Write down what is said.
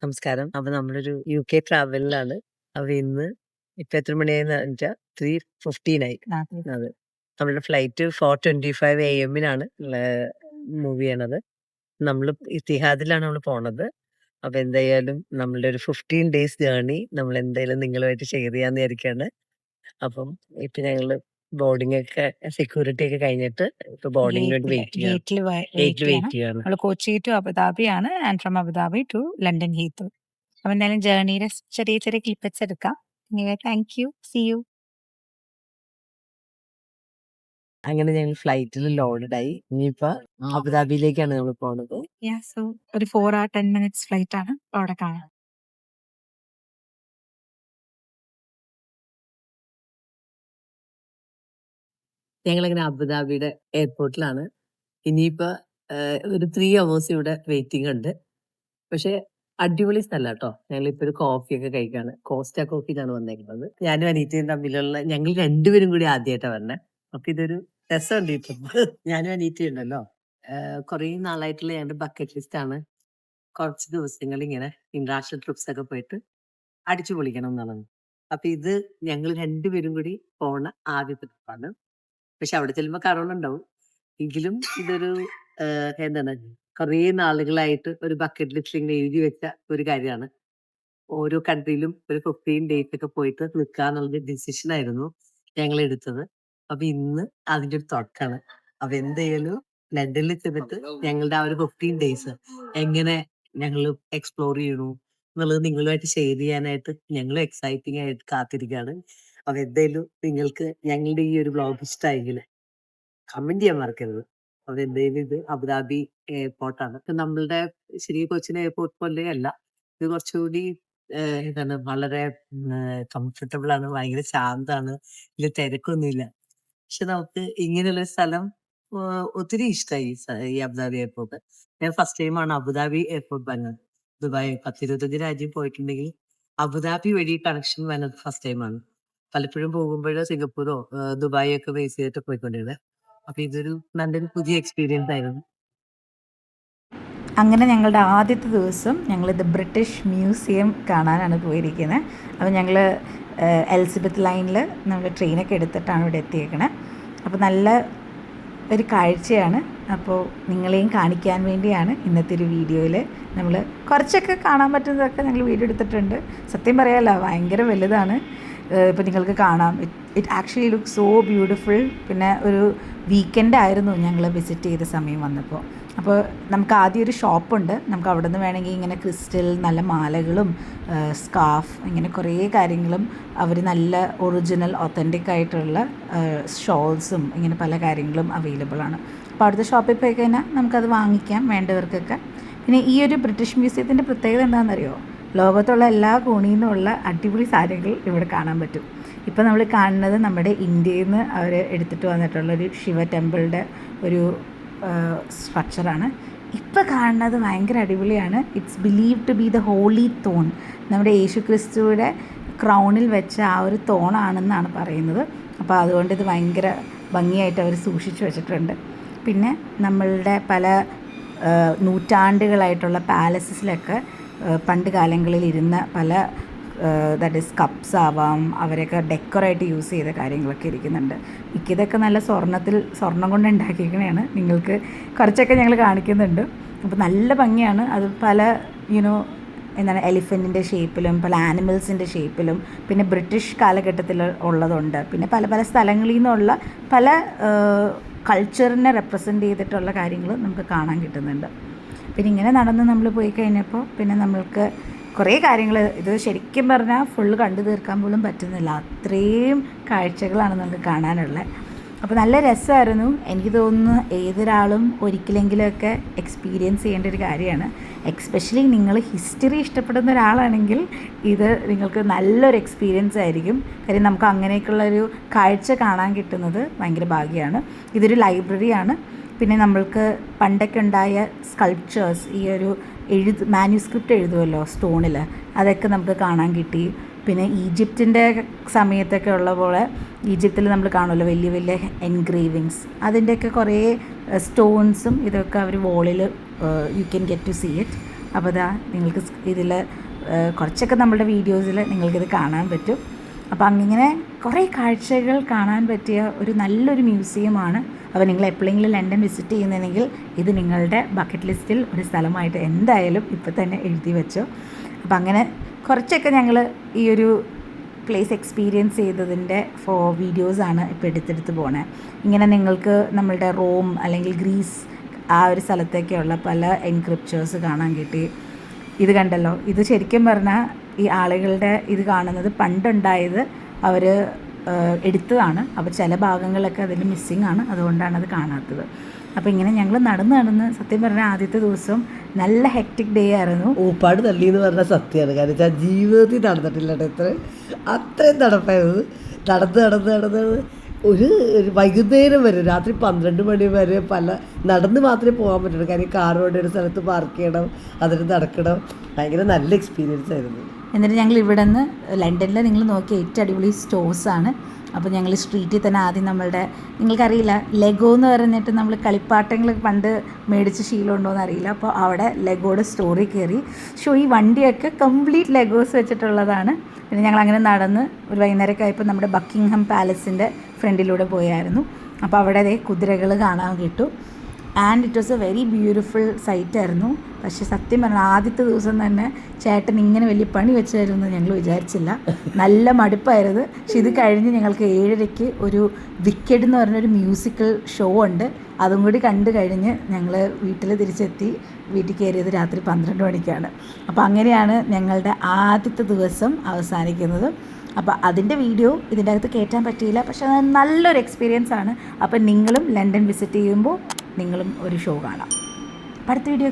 നമസ്കാരം. അപ്പൊ നമ്മളൊരു യുകെ ട്രാവലിലാണ്. അപ്പൊ ഇന്ന് ഇപ്പൊ എത്ര മണിയായെന്ന് വെച്ചാ 3:15 ആയി. അതെ. നമ്മളുടെ ഫ്ലൈറ്റ് 4:25 AM-നാണ് മൂവ് ചെയ്യണത്. നമ്മള് ഇത്തിഹാദിലാണ് നമ്മള് പോണത്. അപ്പൊ എന്തായാലും നമ്മളുടെ ഒരു 15 ഡേയ്സ് ജേർണി നമ്മളെന്തായാലും നിങ്ങളുമായിട്ട് ഷെയർ ചെയ്യാന്ന് വിചാരിക്കാണ്. അപ്പം ഇപ്പൊ ഞങ്ങള് ബോർഡിംഗൊക്കെ സെക്യൂരിറ്റി ഒക്കെ കഴിഞ്ഞിട്ട് ഇപ്പൊ ബോർഡിംഗിന് വേണ്ടി ഗേറ്റിൽ വെയിറ്റ് ചെയ്യണം. ചെയ്യാണ്. നമ്മൾ കൊച്ചി ടു അബുദാബിയാണ് and from Abu Dhabi to London Heathrow. അപ്പൊ എന്തായാലും ജേർണിയുടെ ചെറിയ ചെറിയ ക്ലിപ്പറ്റ്സ് എടുക്കാം. Thank you, see you. അങ്ങനെ ഞങ്ങൾ ഫ്ലൈറ്റിൽ ലോഡഡായി. ഇനിയിപ്പോ അബുദാബിയിലേക്കാണ് നമ്മൾ പോണത്. സോ ഒരു 4 hour 10 minutes ഫ്ലൈറ്റ് ആണ് അവിടെ കാണാം. ഞങ്ങളിങ്ങനെ അബുദാബിയുടെ എയർപോർട്ടിലാണ്. ഇനിയിപ്പോ ഒരു 3 hours ഇവിടെ വെയിറ്റിംഗ് ഉണ്ട്. പക്ഷെ അടിപൊളി സ്ഥലം കേട്ടോ. ഞങ്ങളിപ്പോ ഒരു കോഫിയൊക്കെ കഴിക്കാണ്. കോസ്റ്റ കോഫിയിലാണ് വന്നേക്കുന്നത്. ഞാനും അനീറ്റയും തമ്മിലുള്ള ഞങ്ങൾ രണ്ടുപേരും കൂടി ആദ്യമായിട്ടാണ് വരണേ. അപ്പൊ ഇതൊരു രസമുണ്ട്. ഈ ട്രിപ്പ് ഞാനും അനീറ്റയും ഉണ്ടല്ലോ. കുറേ നാളായിട്ടുള്ള ഞങ്ങളുടെ ബക്കറ്റ് ലിസ്റ്റ് ആണ് കുറച്ച് ദിവസങ്ങൾ ഇങ്ങനെ ഇന്റർനാഷണൽ ട്രിപ്സ് ഒക്കെ പോയിട്ട് അടിച്ചു പൊളിക്കണം എന്നുള്ളത്. അപ്പൊ ഇത് ഞങ്ങൾ രണ്ടുപേരും കൂടി പോണ ആദ്യത്തെ ട്രിപ്പാണ്. പക്ഷെ അവിടെ ചെല്ലുമ്പോ കറോണ ഉണ്ടാവും. എങ്കിലും ഇതൊരു എന്താണ് കുറേ നാളുകളായിട്ട് ഒരു ബക്കറ്റ് ലിസ്റ്റിൽ ഇങ്ങനെ എഴുതി വെച്ച ഒരു കാര്യമാണ്. ഓരോ കൺട്രിയിലും ഒരു 15 ഡേയ്സ് ഒക്കെ പോയിട്ട് നിൽക്കാന്നുള്ള ഡിസിഷൻ ആയിരുന്നു ഞങ്ങൾ എടുത്തത്. അപ്പൊ ഇന്ന് അതിന്റെ ഒരു തുടക്കമാണ്. അപ്പൊ എന്തായാലും ലണ്ടനിൽ ചെന്നിട്ട് ഞങ്ങളുടെ ആ ഒരു 15 ഡേയ്സ് എങ്ങനെ ഞങ്ങൾ എക്സ്പ്ലോർ ചെയ്യണു എന്നുള്ളത് നിങ്ങളുമായിട്ട് ഷെയർ ചെയ്യാനായിട്ട് ഞങ്ങളും എക്സൈറ്റിംഗ് ആയിട്ട് കാത്തിരിക്കുകയാണ്. അപ്പൊ എന്തായാലും നിങ്ങൾക്ക് ഞങ്ങളുടെ ഈ ഒരു വ്ലോഗ് ഇഷ്ടമായെങ്കിൽ കമന്റ് ചെയ്യാൻ മറക്കരുത്. അപ്പൊ എന്തായാലും ഇത് അബുദാബി എയർപോർട്ടാണ്. ഇപ്പൊ നമ്മളുടെ ശരി കൊച്ചിൻ എയർപോർട്ട് പോലെ അല്ല. ഇത് കുറച്ചുകൂടി എന്താണ് വളരെ കംഫർട്ടബിൾ ആണ്. ഭയങ്കര ശാന്താണ്. ഇതിൽ തിരക്കൊന്നുമില്ല. പക്ഷെ നമുക്ക് ഇങ്ങനെയുള്ള സ്ഥലം ഒത്തിരി ഇഷ്ടമായി ഈ അബുദാബി എയർപോർട്ട്. ഞാൻ ഫസ്റ്റ് ടൈമാണ് അബുദാബി എയർപോർട്ട് വരുന്നത്. ദുബായ് 10-25 രാജ്യം പോയിട്ടുണ്ടെങ്കിൽ അബുദാബി വഴി കണക്ഷൻ വരുന്നത് ഫസ്റ്റ് ടൈമാണ്. പലപ്പോഴും പോകുമ്പോഴോ സിംഗപ്പൂരോ ദുബായ് ഒക്കെ ബേസ് ചെയ്തിട്ട് പോയിക്കൊണ്ടിരുന്നത്. അപ്പൊ ഇതൊരു നല്ലൊരു പുതിയ എക്സ്പീരിയൻസ് ആയിരുന്നു. അങ്ങനെ ഞങ്ങളുടെ ആദ്യത്തെ ദിവസം ഞങ്ങളിത് ബ്രിട്ടീഷ് മ്യൂസിയം കാണാനാണ് പോയിരിക്കുന്നത്. അപ്പോൾ ഞങ്ങൾ എലിസബത്ത് ലൈനിൽ നമ്മൾ ട്രെയിനൊക്കെ എടുത്തിട്ടാണ് ഇവിടെ എത്തിയേക്കണേ. അപ്പോൾ നല്ല ഒരു കാഴ്ചയാണ്. അപ്പോൾ നിങ്ങളെയും കാണിക്കാൻ വേണ്ടിയാണ് ഇന്നത്തെ ഒരു വീഡിയോയിൽ നമ്മൾ കുറച്ചൊക്കെ കാണാൻ പറ്റുന്നതൊക്കെ ഞങ്ങൾ വീഡിയോ എടുത്തിട്ടുണ്ട്. സത്യം പറയാമല്ലോ ഭയങ്കര വലുതാണ്. ഇപ്പോൾ നിങ്ങൾക്ക് കാണാം. It actually look so beautiful. പിന്നെ ഒരു വീക്കെൻഡ് ആയിരുന്നു ഞങ്ങൾ വിസിറ്റ് ചെയ്ത സമയം വന്നപ്പോൾ. അപ്പോൾ നമുക്ക് ആദ്യം ഒരു ഷോപ്പുണ്ട്. നമുക്ക് അവിടെ നിന്ന് വേണമെങ്കിൽ ഇങ്ങനെ ക്രിസ്റ്റൽ നല്ല മാലകളും സ്കാർഫ് ഇങ്ങനെ കുറേ കാര്യങ്ങളും അവർ നല്ല ഒറിജിനൽ ഒത്തൻറ്റിക് ആയിട്ടുള്ള ഷോൾസും ഇങ്ങനെ പല കാര്യങ്ങളും അവൈലബിൾ ആണ്. അപ്പോൾ അവിടുത്തെ ഷോപ്പിൽ പോയി കഴിഞ്ഞാൽ നമുക്കത് വാങ്ങിക്കാം വേണ്ടവർക്കൊക്കെ. പിന്നെ ഈ ഒരു ബ്രിട്ടീഷ് മ്യൂസിയത്തിൻ്റെ പ്രത്യേകത എന്താണെന്നറിയോ? ലോകത്തുള്ള എല്ലാ കോണിൽ നിന്നുള്ള അടിപൊളി സാധനങ്ങൾ ഇവിടെ കാണാൻ പറ്റും. ഇപ്പോൾ നമ്മൾ കാണുന്നത് നമ്മുടെ ഇന്ത്യയിൽ നിന്ന് അവർ എടുത്തിട്ട് വന്നിട്ടുള്ളൊരു ശിവ ടെമ്പിളിൻ്റെ ഒരു സ്ട്രക്ചറാണ്. ഇപ്പോൾ കാണുന്നത് ഭയങ്കര അടിപൊളിയാണ്. It's believe to be the holy thorn. നമ്മുടെ യേശു ക്രിസ്തുവിടെ ക്രൗണിൽ വെച്ച ആ ഒരു തോണാണെന്നാണ് പറയുന്നത്. അപ്പോൾ അതുകൊണ്ട് ഇത് ഭയങ്കര ഭംഗിയായിട്ട് അവർ സൂക്ഷിച്ചു വെച്ചിട്ടുണ്ട്. പിന്നെ നമ്മളുടെ പല നൂറ്റാണ്ടുകളായിട്ടുള്ള പാലസസിലൊക്കെ പണ്ട് കാലങ്ങളിൽ ഇരുന്ന പല ദാറ്റ് ഈസ് കപ്സ് ആവാം, അവരൊക്കെ ഡെക്കറേറ്റ് യൂസ് ചെയ്ത കാര്യങ്ങളൊക്കെ ഇരിക്കുന്നുണ്ട്. മിക്കതൊക്കെ നല്ല സ്വർണം കൊണ്ട് ഉണ്ടാക്കിയിരിക്കണതാണ്. നിങ്ങൾക്ക് കുറച്ചൊക്കെ ഞങ്ങൾ കാണിക്കുന്നുണ്ട്. അപ്പോൾ നല്ല ഭംഗിയാണ്. അത് പല എന്താണ് എലിഫൻറ്റിൻ്റെ ഷേപ്പിലും പല ആനിമൽസിൻ്റെ ഷേപ്പിലും പിന്നെ ബ്രിട്ടീഷ് കാലഘട്ടത്തിൽ ഉള്ളതുണ്ട്. പിന്നെ പല പല സ്ഥലങ്ങളിൽ നിന്നുള്ള പല കൾച്ചറിനെ റെപ്രസെൻ്റ് ചെയ്തിട്ടുള്ള കാര്യങ്ങൾ നമുക്ക് കാണാൻ കിട്ടുന്നുണ്ട്. പിന്നെ ഇങ്ങനെ നടന്ന് നമ്മൾ പോയി കഴിഞ്ഞപ്പോൾ പിന്നെ നമ്മൾക്ക് കുറേ കാര്യങ്ങൾ ഇത് ശരിക്കും പറഞ്ഞാൽ ഫുള്ള് കണ്ടു തീർക്കാൻ പോലും പറ്റുന്നില്ല. അത്രയും കാഴ്ചകളാണ് നമുക്ക് കാണാനുള്ളത്. അപ്പോൾ നല്ല രസമായിരുന്നു. എനിക്ക് തോന്നുന്നു ഏതൊരാളും ഒരിക്കലെങ്കിലുമൊക്കെ എക്സ്പീരിയൻസ് ചെയ്യേണ്ട ഒരു കാര്യമാണ്. എക്സ്പെഷ്യലി നിങ്ങൾ ഹിസ്റ്ററി ഇഷ്ടപ്പെടുന്ന ഒരാളാണെങ്കിൽ ഇത് നിങ്ങൾക്ക് നല്ലൊരു എക്സ്പീരിയൻസ് ആയിരിക്കും. കാര്യം നമുക്ക് അങ്ങനെയൊക്കെയുള്ളൊരു കാഴ്ച കാണാൻ കിട്ടുന്നത് ഭയങ്കര ഭാഗ്യമാണ്. ഇതൊരു ലൈബ്രറിയാണ്. പിന്നെ നമ്മൾക്ക് പണ്ടൊക്കെ ഉണ്ടായ സ്കൾപ്ചേഴ്സ്, ഈ ഒരു മാന്യുസ്ക്രിപ്റ്റ് എഴുതുമല്ലോ സ്റ്റോണിൽ, അതൊക്കെ നമുക്ക് കാണാൻ കിട്ടി. പിന്നെ ഈജിപ്തിൻ്റെ സമയത്തൊക്കെ ഉള്ള പോലെ ഈജിപ്തിൽ നമ്മൾ കാണുമല്ലോ വലിയ വലിയ എൻഗ്രേവിങ്സ്, അതിൻ്റെയൊക്കെ കുറേ സ്റ്റോൺസും ഇതൊക്കെ അവർ വോളിൽ you can get to see it. അപ്പോൾ ഇതാ നിങ്ങൾക്ക് ഇതിൽ കുറച്ചൊക്കെ നമ്മുടെ വീഡിയോസിൽ നിങ്ങൾക്കിത് കാണാൻ പറ്റും. അപ്പോൾ അങ്ങനെ കുറേ കാഴ്ചകൾ കാണാൻ പറ്റിയ ഒരു നല്ലൊരു മ്യൂസിയമാണ്. അപ്പോൾ നിങ്ങൾ എപ്പോഴെങ്കിലും ലണ്ടൻ വിസിറ്റ് ചെയ്യുന്നതെങ്കിൽ ഇത് നിങ്ങളുടെ ബക്കറ്റ് ലിസ്റ്റിൽ ഒരു സ്ഥലമായിട്ട് എന്തായാലും ഇപ്പോൾ തന്നെ എഴുതി വെച്ചോ. അപ്പോൾ അങ്ങനെ കുറച്ചൊക്കെ ഞങ്ങൾ ഈ ഒരു പ്ലേസ് എക്സ്പീരിയൻസ് ചെയ്തതിൻ്റെ വീഡിയോസാണ് ഇപ്പോൾ എടുത്തെടുത്ത് പോണേ. ഇങ്ങനെ നിങ്ങൾക്ക് നമ്മളുടെ റോം അല്ലെങ്കിൽ ഗ്രീസ് ആ ഒരു സ്ഥലത്തേക്കുള്ള പല എൻക്രിപ്ചേഴ്സ് കാണാൻ കിട്ടി. ഇത് കണ്ടല്ലോ, ഇത് ശരിക്കും പറഞ്ഞാൽ ഈ ആളുകളുടെ ഇത് കാണുന്നത് പണ്ടുണ്ടായത് അവർ എടുത്തതാണ്. അപ്പോൾ ചില ഭാഗങ്ങളൊക്കെ അതിൽ മിസ്സിങ് ആണ്, അതുകൊണ്ടാണ് അത് കാണാത്തത്. അപ്പോൾ ഇങ്ങനെ ഞങ്ങൾ നടന്ന് സത്യം പറഞ്ഞാൽ ആദ്യത്തെ ദിവസം നല്ല ഹെക്റ്റിക് ഡേ ആയിരുന്നു. ഊപ്പാട് തള്ളി എന്ന് പറഞ്ഞാൽ സത്യമാണ്. കാരണം വെച്ചാൽ ജീവിതത്തിൽ നടന്നിട്ടില്ല കേട്ടോ, അത്രയും നടപ്പായിരുന്നു. നടന്ന് ഒരു വൈകുന്നേരം വരെ, രാത്രി 12 മണി വരെ നടന്ന് മാത്രമേ പോകാൻ പറ്റുള്ളൂ. കാര്യം കാറോടെ ഒരു സ്ഥലത്ത് പാർക്ക് ചെയ്യണം, അതിന് നടക്കണം. ഭയങ്കര നല്ല എക്സ്പീരിയൻസ് ആയിരുന്നു. എന്നിട്ട് ഞങ്ങൾ ഇവിടെ നിന്ന് ലണ്ടനിൽ നിങ്ങൾ നോക്കിയ ഏറ്റവും അടിപൊളി സ്റ്റോഴ്സാണ്. അപ്പോൾ ഞങ്ങൾ സ്ട്രീറ്റിൽ തന്നെ ആദ്യം നമ്മളുടെ, നിങ്ങൾക്കറിയില്ല ലെഗോ എന്ന് പറഞ്ഞിട്ട് നമ്മൾ കളിപ്പാട്ടങ്ങൾ പണ്ട് മേടിച്ച് ശീലമുണ്ടോയെന്ന് അറിയില്ല. അപ്പോൾ അവിടെ ലെഗോയുടെ സ്റ്റോറിൽ കയറി. ഈ വണ്ടിയൊക്കെ കംപ്ലീറ്റ് ലെഗോസ് വെച്ചിട്ടുള്ളതാണ്. പിന്നെ ഞങ്ങൾ അങ്ങനെ നടന്ന് ഒരു വൈകുന്നേരമൊക്കെ ആയപ്പോൾ നമ്മുടെ ബക്കിംഗ്ഹാം പാലസിൻ്റെ ഫ്രണ്ടിലൂടെ പോയായിരുന്നു. അപ്പോൾ അവിടെ കുതിരകൾ കാണാൻ കിട്ടും. And it was a very beautiful സൈറ്റായിരുന്നു. പക്ഷേ സത്യം പറഞ്ഞാൽ ആദ്യത്തെ ദിവസം തന്നെ ചേട്ടൻ ഇങ്ങനെ വലിയ പണി വെച്ച് തരുമെന്ന് ഞങ്ങൾ വിചാരിച്ചില്ല. നല്ല മടുപ്പായിരുന്നു. പക്ഷെ ഇത് കഴിഞ്ഞ് ഞങ്ങൾക്ക് 7:30 ഒരു വിക്കഡ് എന്ന് പറഞ്ഞൊരു മ്യൂസിക്കൽ ഷോ ഉണ്ട്. അതും കൂടി കണ്ടു കഴിഞ്ഞ് ഞങ്ങൾ വീട്ടിൽ തിരിച്ചെത്തി. വീട്ടിൽ കയറിയത് രാത്രി 12 മണിക്കാണ്. അപ്പോൾ അങ്ങനെയാണ് ഞങ്ങളുടെ ആദ്യത്തെ ദിവസം അവസാനിക്കുന്നത്. അപ്പോൾ അതിൻ്റെ വീഡിയോ ഇതിൻ്റെ അകത്ത് കയറ്റാൻ പറ്റിയില്ല. പക്ഷേ അത് നല്ലൊരു എക്സ്പീരിയൻസ് ആണ്. അപ്പോൾ നിങ്ങളും ലണ്ടൻ വിസിറ്റ് ചെയ്യുമ്പോൾ നിങ്ങളും ഒരു ഷോ കാണാം. അടുത്ത വീഡിയോ